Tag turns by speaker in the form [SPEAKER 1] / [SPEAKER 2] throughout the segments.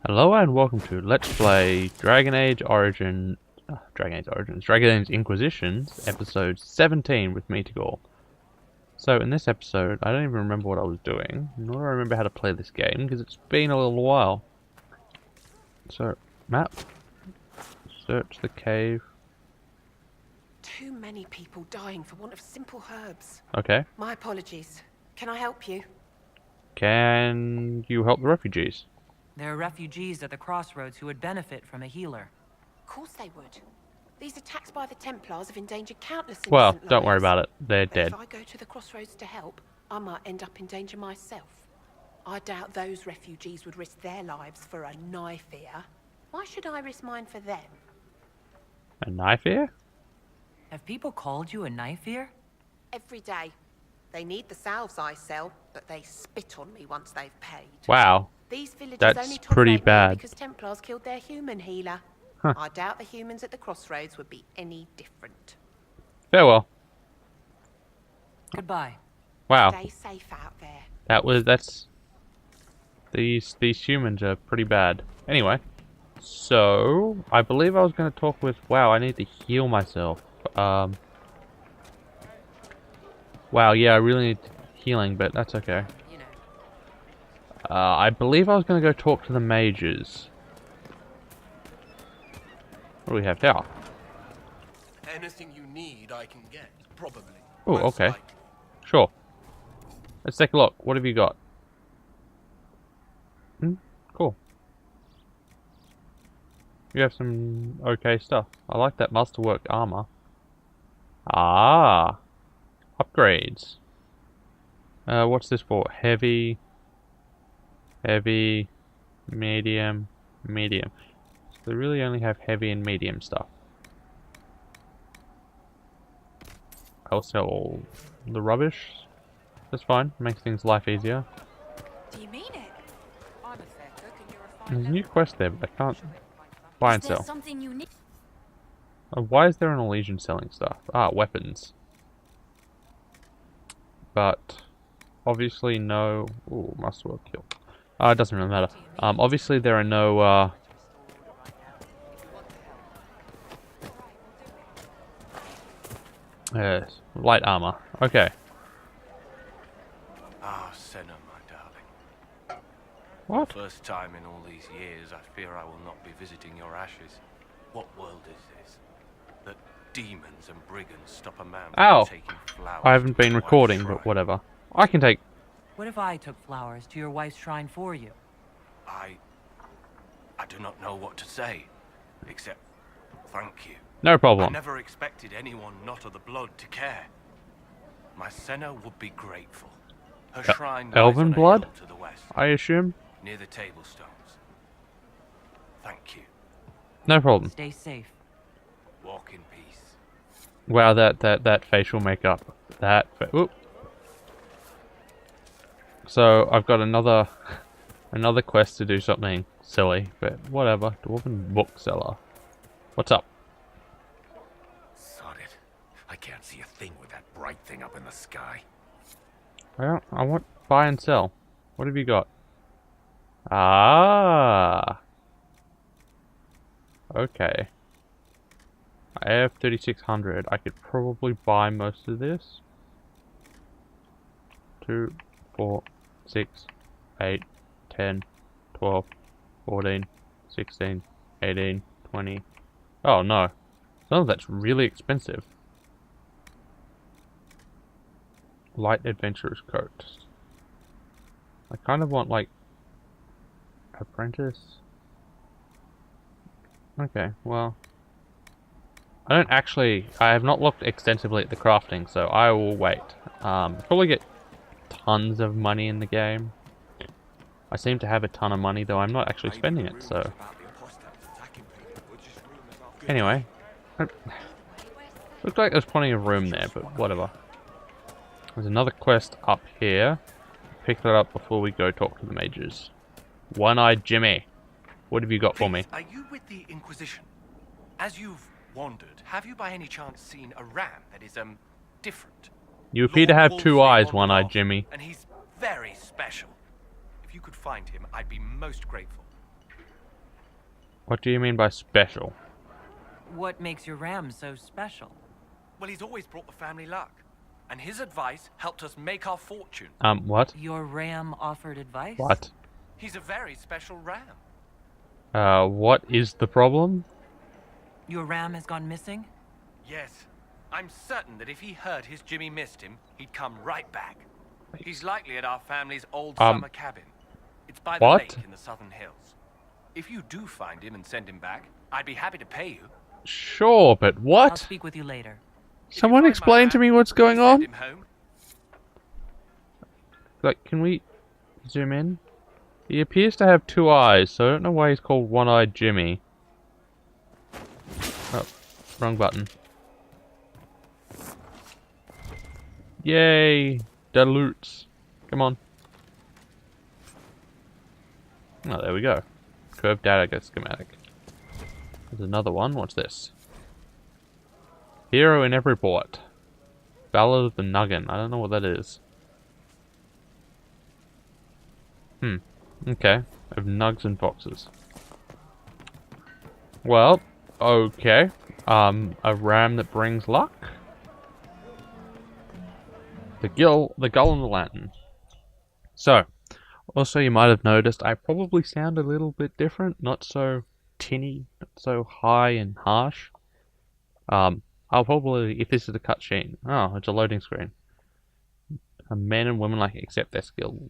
[SPEAKER 1] Hello and welcome to Let's Play Dragon Age Inquisitions, episode 17 with me to go. So in this episode, I don't even remember what I was doing, nor do I remember how to play this game, because it's been a little while. So, map, search the cave.
[SPEAKER 2] Too many people dying for want of simple herbs.
[SPEAKER 1] Okay.
[SPEAKER 2] My apologies. Can I help you?
[SPEAKER 1] Can you help the refugees?
[SPEAKER 3] There are refugees at the crossroads who would benefit from a healer.
[SPEAKER 2] Of course they would. These attacks by the Templars have endangered countless innocent
[SPEAKER 1] Well,
[SPEAKER 2] lives.
[SPEAKER 1] don't worry about it. They're
[SPEAKER 2] But
[SPEAKER 1] dead.
[SPEAKER 2] if I go to the crossroads to help, I might end up in danger myself. I doubt those refugees would risk their lives for a knife here. Why should I risk mine for them?
[SPEAKER 1] A knife here?
[SPEAKER 3] Have people called you a knife ear?
[SPEAKER 2] Every day. They need the salves I sell, but they spit on me once they've paid.
[SPEAKER 1] Wow.
[SPEAKER 2] These villagers
[SPEAKER 1] That's
[SPEAKER 2] only
[SPEAKER 1] pretty
[SPEAKER 2] tolerate me
[SPEAKER 1] bad.
[SPEAKER 2] because Templars killed their human healer.
[SPEAKER 1] Huh.
[SPEAKER 2] I doubt the humans at the crossroads would be any different.
[SPEAKER 1] Farewell.
[SPEAKER 3] Goodbye.
[SPEAKER 1] Wow.
[SPEAKER 2] Stay safe out there.
[SPEAKER 1] That's these humans are pretty bad. Anyway, so I believe I was going to talk with. Wow, I need to heal myself. Wow, yeah, I really need healing, but that's okay.
[SPEAKER 2] You know.
[SPEAKER 1] I believe I was going to go talk to the mages. What do we have here?
[SPEAKER 4] Anything you need, I can get. Probably.
[SPEAKER 1] Oh,
[SPEAKER 4] Most
[SPEAKER 1] okay.
[SPEAKER 4] likely.
[SPEAKER 1] Sure. Let's take a look. What have you got? Cool. You have some okay stuff. I like that masterwork armor. Ah. Upgrades. What's this for? Heavy, medium. So they really only have heavy and medium stuff. I'll sell all the rubbish. That's fine. Makes things life easier.
[SPEAKER 2] Do you mean it? I'm a fair cook and you're a fine
[SPEAKER 1] There's a new quest there, but I can't buy and
[SPEAKER 2] Is there
[SPEAKER 1] sell.
[SPEAKER 2] something you need?
[SPEAKER 1] Why is there an Elysian selling stuff? Ah, weapons. But obviously no. Ooh, masterwork kill. It doesn't really matter. Obviously there are no. Yes, light armor. Okay.
[SPEAKER 4] Ah, Senna, my darling.
[SPEAKER 1] What?
[SPEAKER 4] First time in all these years, I fear I will not be visiting your ashes. What world is this? That demons and brigands stop a man
[SPEAKER 1] Ow.
[SPEAKER 4] from taking flowers.
[SPEAKER 1] I haven't
[SPEAKER 4] to
[SPEAKER 1] been
[SPEAKER 4] his wife's
[SPEAKER 1] recording,
[SPEAKER 4] shrine?
[SPEAKER 1] but whatever. I can take.
[SPEAKER 3] What if I took flowers to your wife's shrine for you?
[SPEAKER 4] I do not know what to say, except thank you.
[SPEAKER 1] No
[SPEAKER 4] I
[SPEAKER 1] problem.
[SPEAKER 4] never expected anyone not of the blood to care. My Senna would be grateful. Her shrine lies
[SPEAKER 1] Elven
[SPEAKER 4] on a
[SPEAKER 1] blood?
[SPEAKER 4] hill to the west,
[SPEAKER 1] I assume.
[SPEAKER 4] near the tablstones. Thank you.
[SPEAKER 1] No problem.
[SPEAKER 3] Stay safe.
[SPEAKER 4] Walk in peace.
[SPEAKER 1] Wow, that facial makeup. Oop. So I've got another quest to do something silly, but whatever. Dwarven bookseller. What's up?
[SPEAKER 5] Sod it. I can't see a thing with that bright thing up in the sky.
[SPEAKER 1] Well, I want buy and sell. What have you got? Ah. Okay. I have 3,600. I could probably buy most of this. 2, 4, 6, 8, 10, 12, 14, 16, 18, 20. Oh no. Some of that's really expensive. Light adventurer's coat. I kind of want like apprentice. Okay, well, I have not looked extensively at the crafting, so I will wait. Probably get tons of money in the game. I seem to have a ton of money, though I'm not actually spending it, so. Anyway. Looks like there's plenty of room there, but whatever. There's another quest up here. Pick that up before we go talk to the mages. One-eyed Jimmy. What have you got for me?
[SPEAKER 4] Are you with the Inquisition? As you've wandered, have you by any chance seen a ram that is, different?
[SPEAKER 1] You appear to have two
[SPEAKER 4] Lord
[SPEAKER 1] eyes,
[SPEAKER 4] Wolfsbane
[SPEAKER 1] One-eyed
[SPEAKER 4] on
[SPEAKER 1] Jimmy.
[SPEAKER 4] and he's very special. If you could find him, I'd be most grateful.
[SPEAKER 1] What do you mean by special?
[SPEAKER 3] What makes your ram so special?
[SPEAKER 4] Well, he's always brought the family luck. And his advice helped us make our fortune.
[SPEAKER 1] What?
[SPEAKER 3] Your ram offered advice?
[SPEAKER 1] What?
[SPEAKER 4] He's a very special ram.
[SPEAKER 1] What is the problem?
[SPEAKER 3] Your ram has gone missing?
[SPEAKER 4] Yes. I'm certain that if he heard his Jimmy missed him, he'd come right back. He's likely at our family's old summer cabin. It's by the
[SPEAKER 1] what?
[SPEAKER 4] lake in the southern hills. If you do find him and send him back, I'd be happy to pay you.
[SPEAKER 1] Sure, but
[SPEAKER 3] I'll
[SPEAKER 1] what?
[SPEAKER 3] speak with you later.
[SPEAKER 1] Someone explain to me what's going on?
[SPEAKER 4] Send him home.
[SPEAKER 1] Like, can we zoom in? He appears to have 2 eyes, so I don't know why he's called One-Eyed Jimmy. Oh, wrong button. Yay! Dilutes. Come on. Oh, there we go. Curved data schematic. There's another one. What's this? Hero in every port. Ballad of the Nuggin. I don't know what that is. Okay. Of nugs and foxes. Well, okay. A ram that brings luck. The gull and the lantern. So, also you might have noticed I probably sound a little bit different, not so tinny, not so high and harsh. I'll probably, if this is a cutscene, oh, it's a loading screen. A man and woman like accept their skill.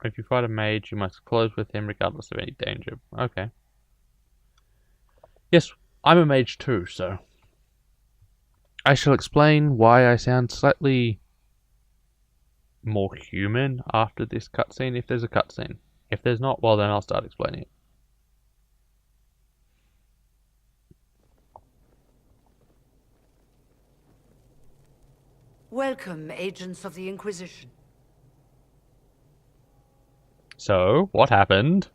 [SPEAKER 1] If you fight a mage, you must close with him regardless of any danger. Okay. Yes, I'm a mage too, so I shall explain why I sound slightly more human after this cutscene, if there's a cutscene. If there's not, well then I'll start explaining it.
[SPEAKER 6] Welcome, agents of the Inquisition.
[SPEAKER 1] So, what happened?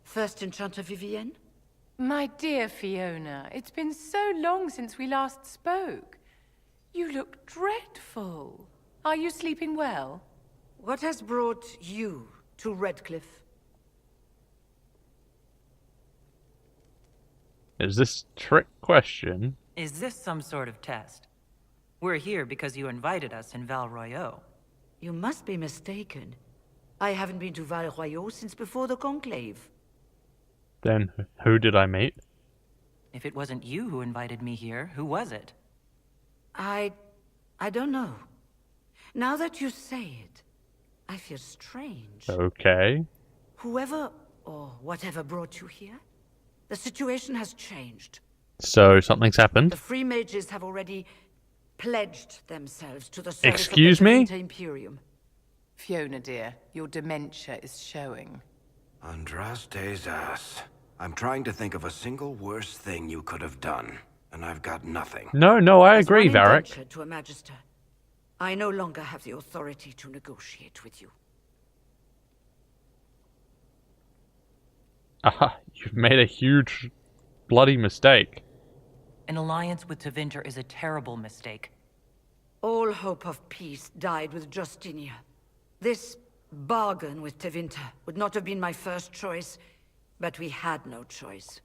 [SPEAKER 6] First Enchanter Vivienne?
[SPEAKER 2] My dear Fiona, it's been so long since we last spoke. You look dreadful. Are you sleeping well?
[SPEAKER 6] What has brought you to Redcliffe?
[SPEAKER 1] Is this a trick question?
[SPEAKER 3] Is this some sort of test? We're here because you invited us in Val Royeaux.
[SPEAKER 6] You must be mistaken. I haven't been to Val Royeaux since before the Conclave.
[SPEAKER 1] Then, who did I meet?
[SPEAKER 3] If it wasn't you who invited me here, who was it?
[SPEAKER 6] I don't know. Now that you say it, I feel strange.
[SPEAKER 1] Okay.
[SPEAKER 6] Whoever or whatever brought you here, the situation has changed.
[SPEAKER 1] So, something's happened?
[SPEAKER 6] The Free Mages have already pledged themselves to the service
[SPEAKER 1] Excuse
[SPEAKER 6] of the
[SPEAKER 1] me?
[SPEAKER 6] Tevinter Imperium.
[SPEAKER 2] Fiona, dear, your dementia is showing.
[SPEAKER 5] Andraste's ass. I'm trying to think of a single worse thing you could have done, and I've got nothing.
[SPEAKER 1] No, I
[SPEAKER 6] As
[SPEAKER 1] agree,
[SPEAKER 6] one
[SPEAKER 1] Varric.
[SPEAKER 6] indentured to a Magister, I no longer have the authority to negotiate with you.
[SPEAKER 1] Aha, you've made a huge, bloody mistake.
[SPEAKER 3] An alliance with Tevinter is a terrible mistake.
[SPEAKER 6] All hope of peace died with Justinia. This bargain with Tevinter would not have been my first choice, but we had no choice.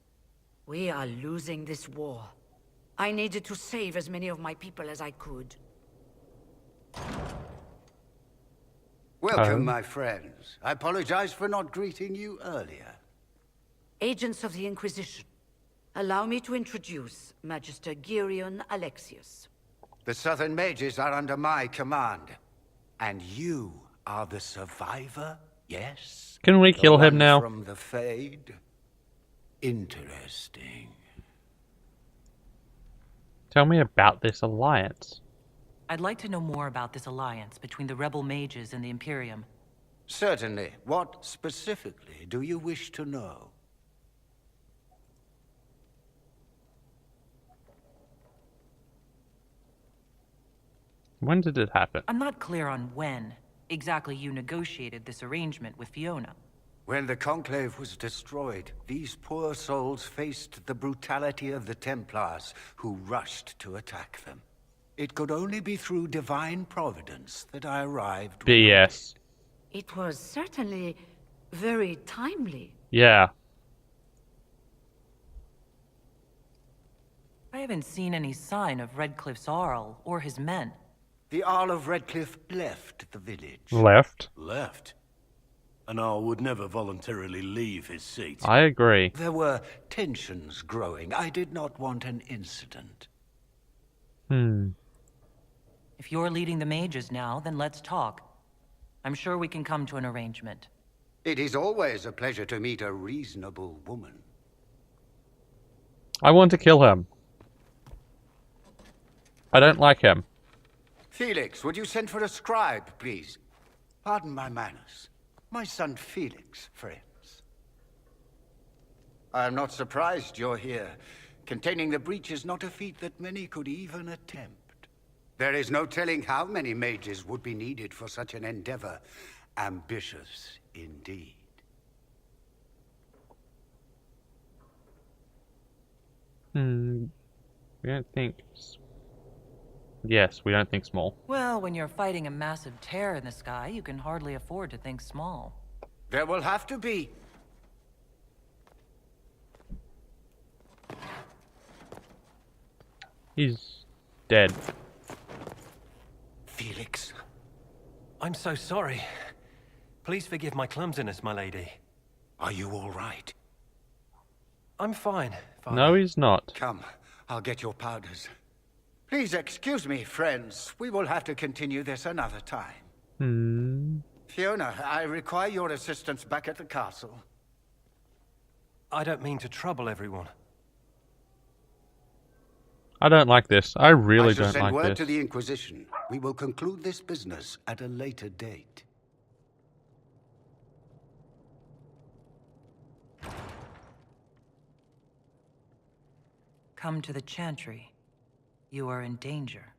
[SPEAKER 6] We are losing this war. I needed to save as many of my people as I could.
[SPEAKER 7] Welcome, my friends. I apologize for not greeting you earlier.
[SPEAKER 6] Agents of the Inquisition, allow me to introduce Magister Girion Alexius.
[SPEAKER 7] The Southern Mages are under my command. And you are the survivor, yes?
[SPEAKER 1] Can we kill
[SPEAKER 7] The
[SPEAKER 1] him
[SPEAKER 7] one
[SPEAKER 1] now?
[SPEAKER 7] From the Fade? Interesting.
[SPEAKER 1] Tell me about this alliance.
[SPEAKER 3] I'd like to know more about this alliance between the rebel mages and the Imperium.
[SPEAKER 7] Certainly. What specifically do you wish to know?
[SPEAKER 1] When did it happen?
[SPEAKER 3] I'm not clear on when exactly you negotiated this arrangement with Fiona.
[SPEAKER 7] When the Conclave was destroyed, these poor souls faced the brutality of the Templars, who rushed to attack them. It could only be through divine providence that I arrived.
[SPEAKER 1] BS.
[SPEAKER 6] It was certainly very timely.
[SPEAKER 1] Yeah.
[SPEAKER 3] I haven't seen any sign of Redcliffe's Arl or his men.
[SPEAKER 7] The Earl of Redcliffe left the village.
[SPEAKER 1] Left.
[SPEAKER 8] Left? An Arl would never voluntarily leave his seat.
[SPEAKER 1] I agree.
[SPEAKER 7] There were tensions growing. I did not want an incident.
[SPEAKER 3] If you're leading the mages now, then let's talk. I'm sure we can come to an arrangement.
[SPEAKER 7] It is always a pleasure to meet a reasonable woman.
[SPEAKER 1] I want to kill him. I don't like him.
[SPEAKER 7] Felix, would you send for a scribe, please? Pardon my manners. My son Felix, friends. I am not surprised you're here. Containing the breach is not a feat that many could even attempt. There is no telling how many mages would be needed for such an endeavor. Ambitious, indeed.
[SPEAKER 1] We don't think... Yes, we don't think small.
[SPEAKER 3] Well, when you're fighting a massive tear in the sky, you can hardly afford to think small.
[SPEAKER 7] There will have to be.
[SPEAKER 1] He's dead.
[SPEAKER 7] Felix.
[SPEAKER 4] I'm so sorry. Please forgive my clumsiness, my lady.
[SPEAKER 7] Are you all right?
[SPEAKER 4] I'm fine.
[SPEAKER 1] No, he's not.
[SPEAKER 7] Come, I'll get your powders. Please excuse me, friends. We will have to continue this another time. Fiona, I require your assistance back at the castle.
[SPEAKER 4] I don't mean to trouble everyone.
[SPEAKER 1] I don't like this. I really
[SPEAKER 7] I shall
[SPEAKER 1] don't
[SPEAKER 7] send
[SPEAKER 1] like
[SPEAKER 7] word
[SPEAKER 1] this.
[SPEAKER 7] to the Inquisition. We will conclude this business at a later date.
[SPEAKER 3] Come to the Chantry. You are in danger.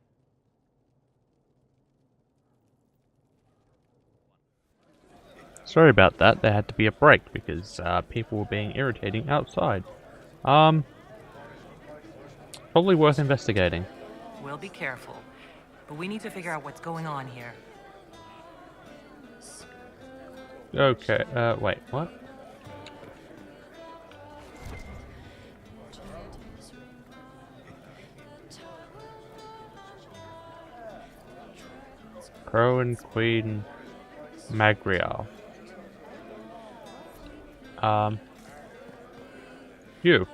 [SPEAKER 1] Sorry about that. There had to be a break because people were being irritating outside. Probably worth investigating.
[SPEAKER 3] We'll be careful, but we need to figure out what's going on here.
[SPEAKER 1] Okay, wait, what? Crow and Queen Magriel. You.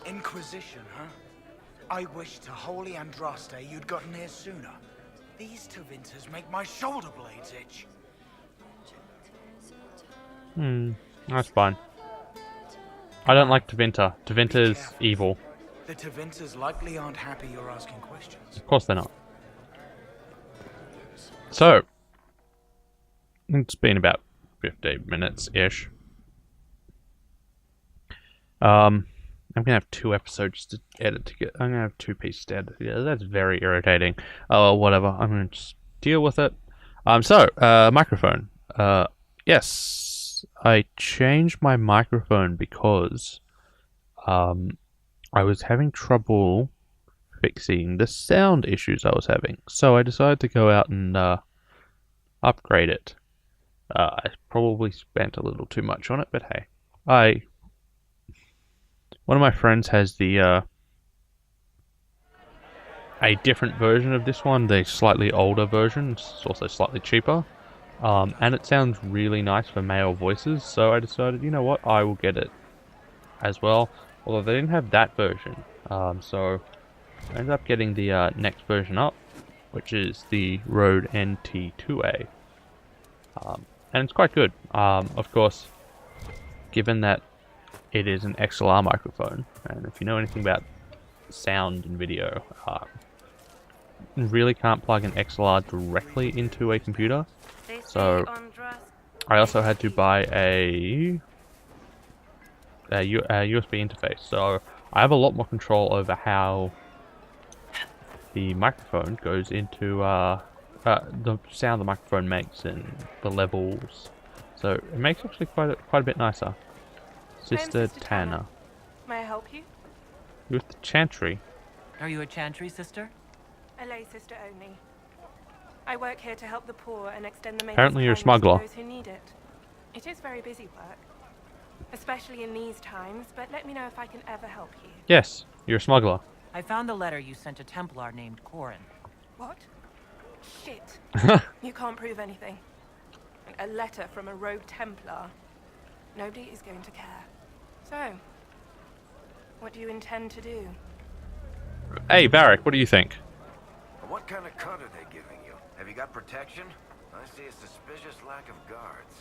[SPEAKER 9] Inquisition, huh? I wish to Holy Andraste you'd gotten here sooner. These Tevinters make my shoulder blades itch.
[SPEAKER 1] That's fine. I don't like Tevinter. Tevinter's evil.
[SPEAKER 9] The Tevinters likely aren't happy you're asking questions.
[SPEAKER 1] Of course they're not. So, it's been about 15 minutes-ish. I'm gonna have 2 episodes to edit together. I'm gonna have 2 pieces to edit together. That's very irritating. Oh, whatever. I'm gonna just deal with it. Microphone. Yes, I changed my microphone because I was having trouble fixing the sound issues I was having. So I decided to go out and upgrade it. I probably spent a little too much on it, but hey. One of my friends has the a different version of this one, the slightly older version. It's also slightly cheaper. And it sounds really nice for male voices, so I decided, you know what, I will get it as well. Although they didn't have that version. So I ended up getting the next version up, which is the Rode NT2A. And it's quite good. Of course, given that it is an XLR microphone, and if you know anything about sound and video, you really can't plug an XLR directly into a computer. So I also had to buy a USB interface. So I have a lot more control over how the microphone goes into the sound the microphone makes and the levels. So it makes actually quite a bit nicer. Sister Tanner.
[SPEAKER 10] May I help you?
[SPEAKER 1] You're with the Chantry.
[SPEAKER 3] Are you a Chantry sister?
[SPEAKER 10] A lay sister only. I work here to help the poor and extend the maid's
[SPEAKER 1] Apparently you're a
[SPEAKER 10] kindness
[SPEAKER 1] smuggler.
[SPEAKER 10] to those who need it. It is very busy work, especially in these times, but let me know if I can ever help you.
[SPEAKER 1] Yes, you're a smuggler.
[SPEAKER 3] I found the letter you sent a Templar named Corin.
[SPEAKER 10] What? Shit. You can't prove anything. A letter from a rogue Templar. Nobody is going to care. So, what do you intend to do?
[SPEAKER 1] Hey, Varric, what do you think?
[SPEAKER 5] What kind of cut are they giving you? Have you got protection? I see a suspicious lack of guards.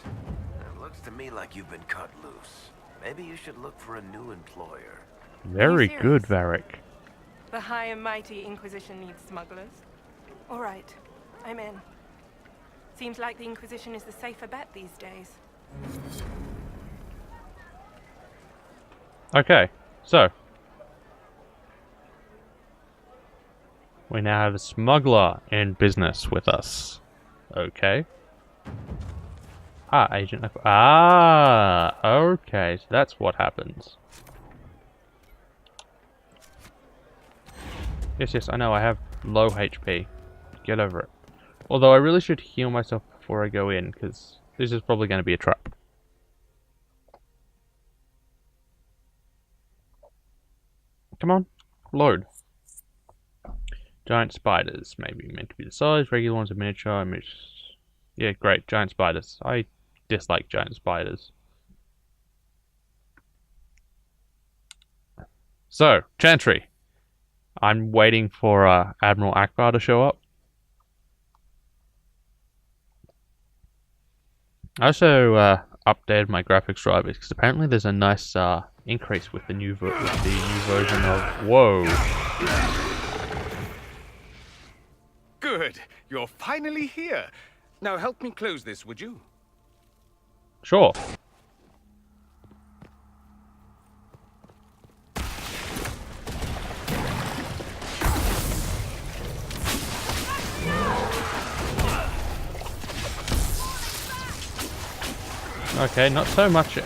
[SPEAKER 5] It looks to me like you've been cut loose. Maybe you should look for a new employer.
[SPEAKER 1] Very good, Varric.
[SPEAKER 10] The high and mighty Inquisition needs smugglers. All right, I'm in. Seems like the Inquisition is the safer bet these days.
[SPEAKER 1] Okay, so we now have a smuggler in business with us. Okay. Ah, Agent. Ah, okay, so that's what happens. Yes, I know, I have low HP. Get over it. Although I really should heal myself before I go in, because this is probably going to be a trap. Come on, load. Giant spiders, maybe meant to be the size. Regular ones are miniature. Yeah, great, giant spiders. I dislike giant spiders. So, Chantry. I'm waiting for Admiral Akbar to show up. I also updated my graphics drivers because apparently there's a nice increase with the new version of. Whoa!
[SPEAKER 9] Good. You're finally here. Now help me close this, would you?
[SPEAKER 1] Sure. Okay, not so much.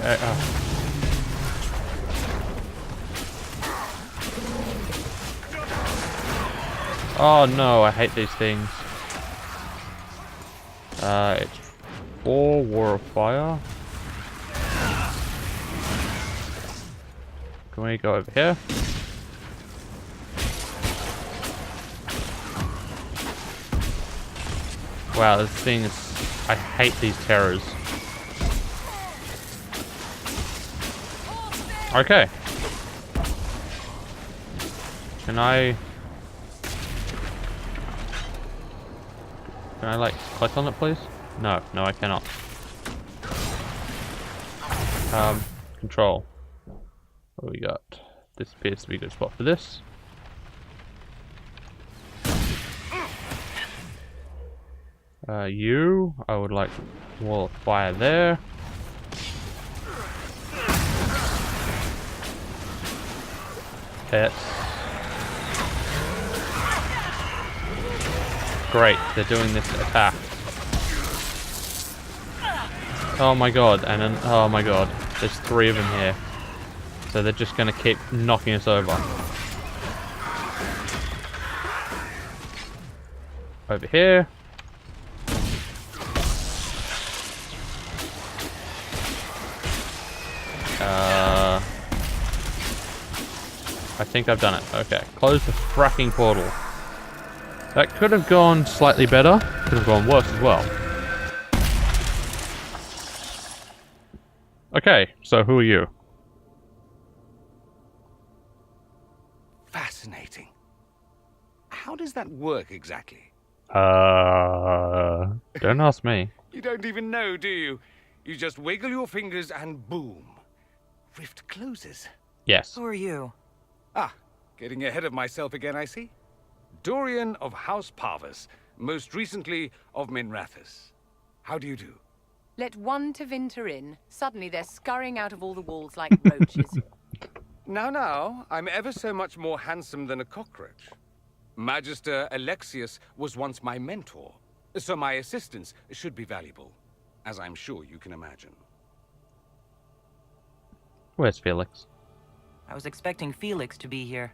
[SPEAKER 1] Oh no, I hate these things. It's 4 War of Fire. Can we go over here? Wow, this thing is. I hate these terrors. Okay. Can I like click on it, please? No, I cannot. Control. What do we got? This appears to be a good spot for this. I would like wall of fire there. Hits. Great, they're doing this attack. Oh my god, and then, oh my god, there's 3 of them here. So they're just gonna keep knocking us over. Over here. I think I've done it. Okay, close the fracking portal. That could have gone slightly better. Could have gone worse as well. Okay, so who are you?
[SPEAKER 9] Fascinating. How does that work exactly?
[SPEAKER 1] Don't ask me.
[SPEAKER 9] You don't even know, do you? You just wiggle your fingers and boom. Rift closes.
[SPEAKER 1] Yes.
[SPEAKER 3] Who are you?
[SPEAKER 9] Ah, getting ahead of myself again, I see. Dorian of House Parvus, most recently of Minrathous. How do you do?
[SPEAKER 2] Let one Tevinter in. Suddenly they're scurrying out of all the walls like roaches.
[SPEAKER 9] Now, I'm ever so much more handsome than a cockroach. Magister Alexius was once my mentor, so my assistance should be valuable, as I'm sure you can imagine.
[SPEAKER 1] Where's Felix?
[SPEAKER 3] I was expecting Felix to be here.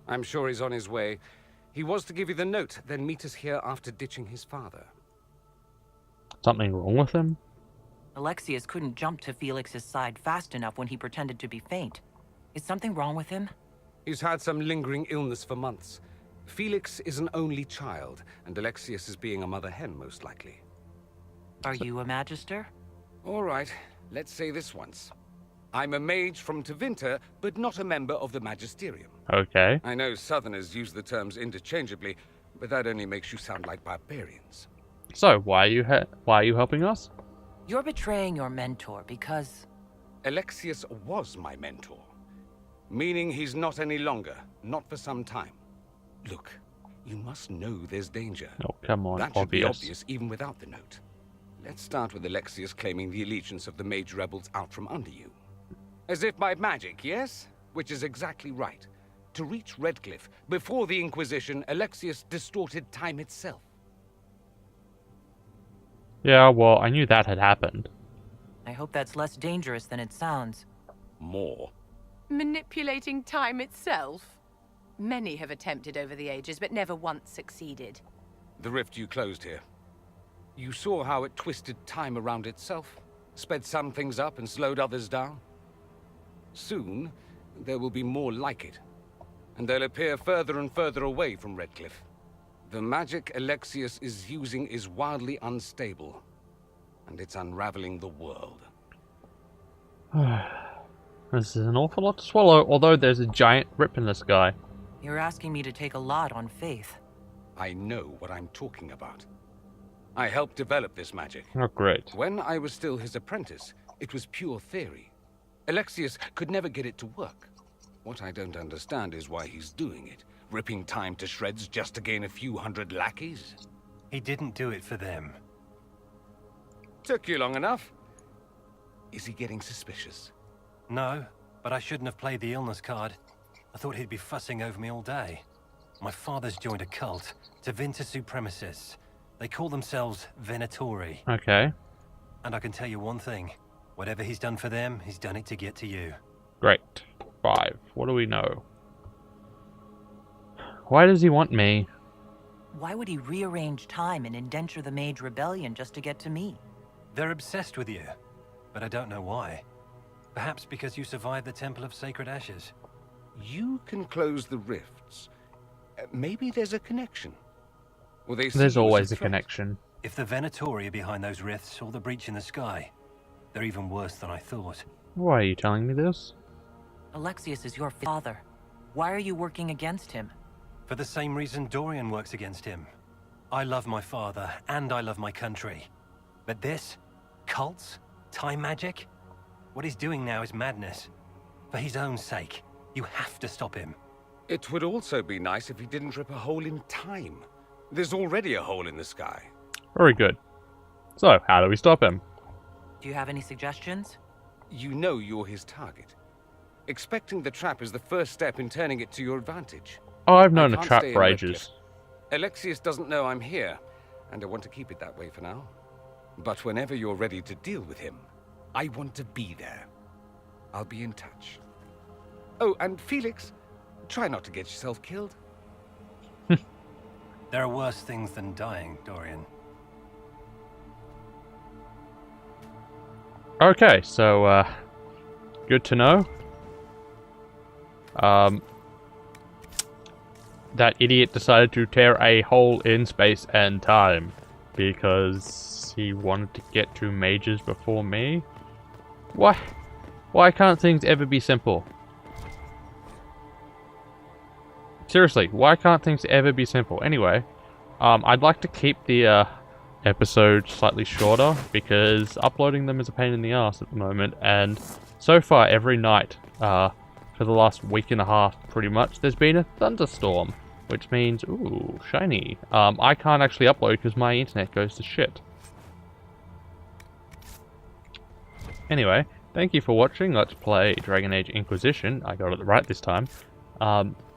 [SPEAKER 9] I'm sure he's on his way. He was to give you the note, then meet us here after ditching his father.
[SPEAKER 1] Something wrong with him?
[SPEAKER 3] Alexius couldn't jump to Felix's side fast enough when he pretended to be faint. Is something wrong with him?
[SPEAKER 9] He's had some lingering illness for months. Felix is an only child, and Alexius is being a mother hen, most likely.
[SPEAKER 3] Are you a Magister?
[SPEAKER 9] All right, let's say this once. I'm a mage from Tevinter, but not a member of the Magisterium.
[SPEAKER 1] Okay.
[SPEAKER 9] I know Southerners use the terms interchangeably, but that only makes you sound like barbarians.
[SPEAKER 1] So, why are you helping us?
[SPEAKER 3] You're betraying your mentor because...
[SPEAKER 9] Alexius was my mentor. Meaning he's not any longer. Not for some time. Look, you must know there's danger.
[SPEAKER 1] Oh, come on,
[SPEAKER 9] That should be obvious even without the note. Let's start with Alexius claiming the allegiance of the mage rebels out from under you. As if by magic, yes? Which is exactly right. To reach Redcliffe, before the Inquisition, Alexius distorted time itself.
[SPEAKER 1] Yeah, well, I knew that had happened.
[SPEAKER 3] I hope that's less dangerous than it sounds.
[SPEAKER 9] More.
[SPEAKER 2] Manipulating time itself? Many have attempted over the ages, but never once succeeded.
[SPEAKER 9] The rift you closed here. You saw how it twisted time around itself, sped some things up and slowed others down. Soon, there will be more like it, and they'll appear further and further away from Redcliffe. The magic Alexius is using is wildly unstable, and it's unraveling the world.
[SPEAKER 1] This is an awful lot to swallow, although there's a giant rip in the sky.
[SPEAKER 3] You're asking me to take a lot on faith.
[SPEAKER 9] I know what I'm talking about. I helped develop this magic.
[SPEAKER 1] Oh, great.
[SPEAKER 9] When I was still his apprentice, it was pure theory. Alexius could never get it to work. What I don't understand is why he's doing it, ripping time to shreds just to gain a few hundred lackeys.
[SPEAKER 11] He didn't do it for them.
[SPEAKER 9] Took you long enough. Is he getting suspicious?
[SPEAKER 11] No, but I shouldn't have played the illness card. I thought he'd be fussing over me all day. My father's joined a cult, Tevinter Supremacists. They call themselves Venatori.
[SPEAKER 1] Okay.
[SPEAKER 11] And I can tell you one thing. Whatever he's done for them, he's done it to get to you.
[SPEAKER 1] Great. 5. What do we know? Why does he want me?
[SPEAKER 3] Why would he rearrange time and indenture the Mage Rebellion just to get to me?
[SPEAKER 11] They're obsessed with you, but I don't know why. Perhaps because you survived the Temple of Sacred Ashes.
[SPEAKER 9] You can close the rifts. Maybe there's a connection. Or they see
[SPEAKER 1] There's
[SPEAKER 9] you as
[SPEAKER 1] always a
[SPEAKER 9] threat.
[SPEAKER 1] connection.
[SPEAKER 11] If the Venatori are behind those rifts or the breach in the sky, they're even worse than I thought.
[SPEAKER 1] Why are you telling me this?
[SPEAKER 3] Alexius is your father. Why are you working against him?
[SPEAKER 11] For the same reason Dorian works against him. I love my father, and I love my country. But this? Cults? Time magic? What he's doing now is madness. For his own sake, you have to stop him.
[SPEAKER 9] It would also be nice if he didn't rip a hole in time. There's already a hole in the sky.
[SPEAKER 1] Very good. So, how do we stop him?
[SPEAKER 3] Do you have any suggestions?
[SPEAKER 9] You know you're his target. Expecting the trap is the first step in turning it to your advantage.
[SPEAKER 1] Oh, I've known
[SPEAKER 9] I
[SPEAKER 1] a
[SPEAKER 9] can't
[SPEAKER 1] trap
[SPEAKER 9] stay in
[SPEAKER 1] for
[SPEAKER 9] Redcliffe.
[SPEAKER 1] ages.
[SPEAKER 9] Alexius doesn't know I'm here, and I want to keep it that way for now. But whenever you're ready to deal with him, I want to be there. I'll be in touch. Oh, and Felix, try not to get yourself killed.
[SPEAKER 11] There are worse things than dying, Dorian.
[SPEAKER 1] Okay, so, good to know. That idiot decided to tear a hole in space and time because he wanted to get to mages before me. Why? Why can't things ever be simple? Seriously, why can't things ever be simple? Anyway, I'd like to keep the episodes slightly shorter because uploading them is a pain in the ass at the moment, and so far every night for the last week and a half pretty much there's been a thunderstorm, which means, ooh, shiny. I can't actually upload because my internet goes to shit. Anyway, thank you for watching. Let's play Dragon Age Inquisition. I got it right this time.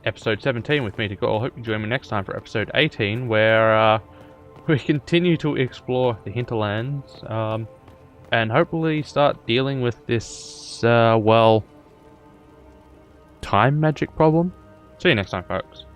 [SPEAKER 1] Episode 17 with me to go. I hope you join me next time for episode 18, where we continue to explore the hinterlands, and hopefully start dealing with this, well, time magic problem. See you next time, folks.